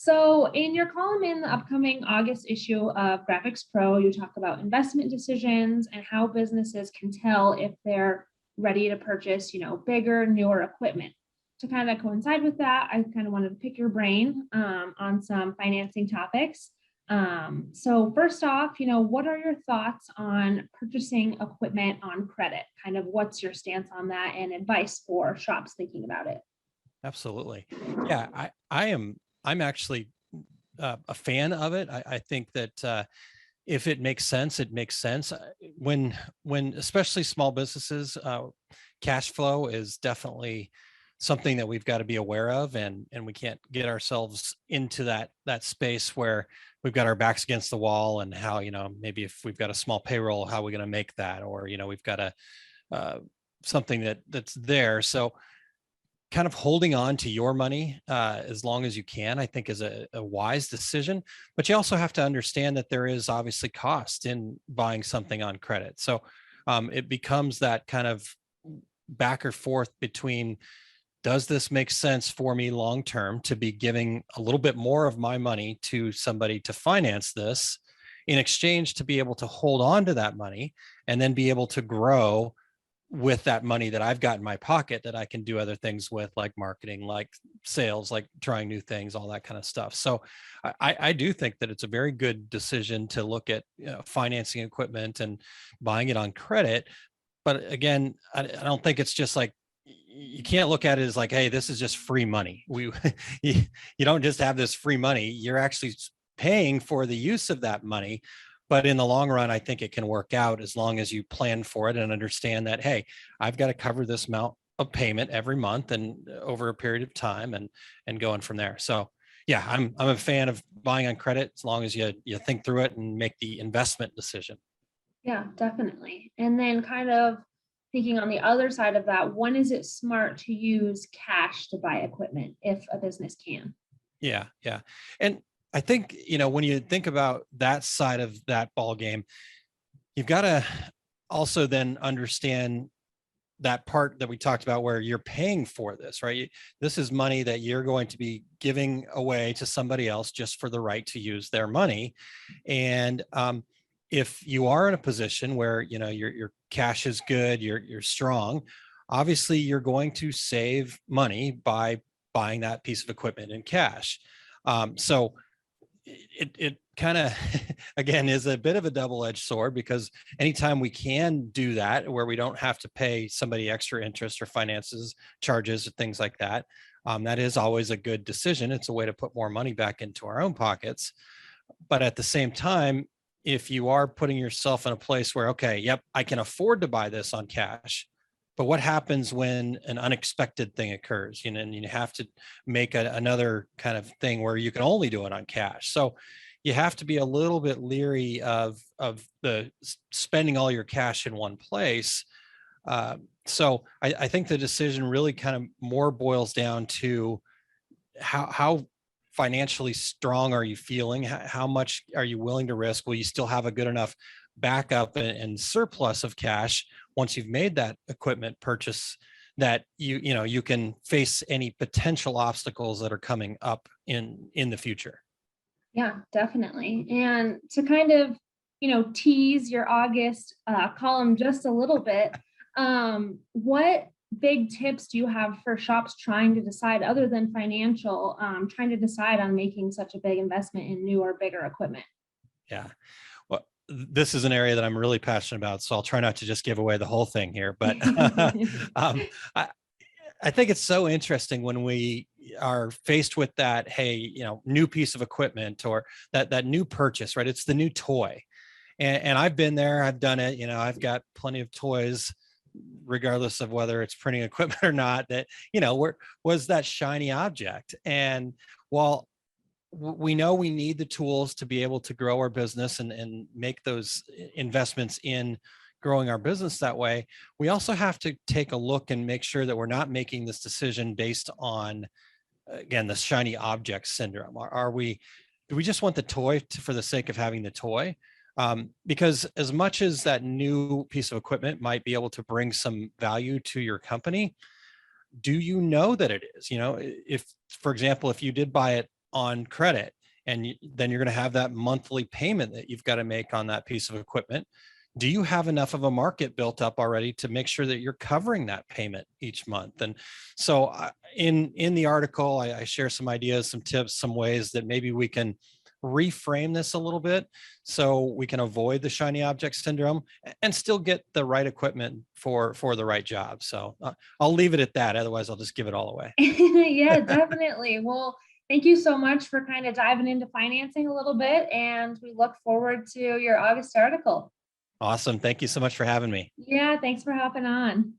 So, in your column in the upcoming August issue of Graphics Pro, you talk about investment decisions and how businesses can tell if they're ready to purchase, bigger, newer equipment. To kind of coincide with that, I kind of wanted to pick your brain on some financing topics. So, first off, what are your thoughts on purchasing equipment on credit? Kind of what's your stance on that and advice for shops thinking about it? Absolutely. Yeah, I'm actually a fan of it. I think that if it makes sense, it makes sense. When especially small businesses, cash flow is definitely something that we've got to be aware of, and we can't get ourselves into that space where we've got our backs against the wall, and how, maybe if we've got a small payroll, how are we going to make that, or we've got a something that's there. So kind of holding on to your money as long as you can, I think, is a wise decision. But you also have to understand that there is obviously cost in buying something on credit. So it becomes that kind of back or forth between, does this make sense for me long term to be giving a little bit more of my money to somebody to finance this, in exchange to be able to hold on to that money and then be able to grow with that money that I've got in my pocket, that I can do other things with, like marketing, like sales, like trying new things, all that kind of stuff. So I do think that it's a very good decision to look at financing equipment and buying it on credit. But again, I don't think it's just like, you can't look at it as like, hey, this is just free money. You, you don't just have this free money. You're actually paying for the use of that money. But in the long run, I think it can work out as long as you plan for it and understand that, hey, I've got to cover this amount of payment every month and over a period of time, and going from there. So yeah, I'm a fan of buying on credit as long as you think through it and make the investment decision. Yeah, definitely. And then kind of thinking on the other side of that, when is it smart to use cash to buy equipment if a business can? Yeah, yeah. And I think, when you think about that side of that ball game, you've got to also then understand that part that we talked about where you're paying for this, right? This is money that you're going to be giving away to somebody else just for the right to use their money. And if you are in a position where, your cash is good, you're strong, obviously you're going to save money by buying that piece of equipment in cash. So it kind of again is a bit of a double-edged sword, because anytime we can do that where we don't have to pay somebody extra interest or finances charges or things like that, that is always a good decision. It's a way to put more money back into our own pockets. But at the same time, if you are putting yourself in a place where, okay, yep, I can afford to buy this on cash, but what happens when an unexpected thing occurs, and you have to make another kind of thing where you can only do it on cash. So you have to be a little bit leery of the spending all your cash in one place. So I think the decision really kind of more boils down to how financially strong are you feeling? How much are you willing to risk? Will you still have a good enough backup and surplus of cash once you've made that equipment purchase, that you can face any potential obstacles that are coming up in the future? Yeah, definitely. And to kind of, tease your August column just a little bit, what big tips do you have for shops trying to decide, other than financial, trying to decide on making such a big investment in new or bigger equipment? Yeah. Well, this is an area that I'm really passionate about, so I'll try not to just give away the whole thing here. But um, I, I think it's so interesting when we are faced with that, hey, new piece of equipment, or that new purchase, right? It's the new toy. And I've been there, I've done it, I've got plenty of toys, regardless of whether it's printing equipment or not, that, was that shiny object. And while we know we need the tools to be able to grow our business and make those investments in growing our business that way, we also have to take a look and make sure that we're not making this decision based on, again, the shiny object syndrome. Do we just want the toy for the sake of having the toy? Because as much as that new piece of equipment might be able to bring some value to your company, do you know that it is? If, for example, if you did buy it on credit. And then you're going to have that monthly payment that you've got to make on that piece of equipment. Do you have enough of a market built up already to make sure that you're covering that payment each month? And so in the article, I share some ideas, some tips, some ways that maybe we can reframe this a little bit so we can avoid the shiny object syndrome and still get the right equipment for the right job. So I'll leave it at that. Otherwise, I'll just give it all away. Yeah, definitely. Well, thank you so much for kind of diving into financing a little bit, and we look forward to your August article. Awesome. Thank you so much for having me. Yeah, thanks for hopping on.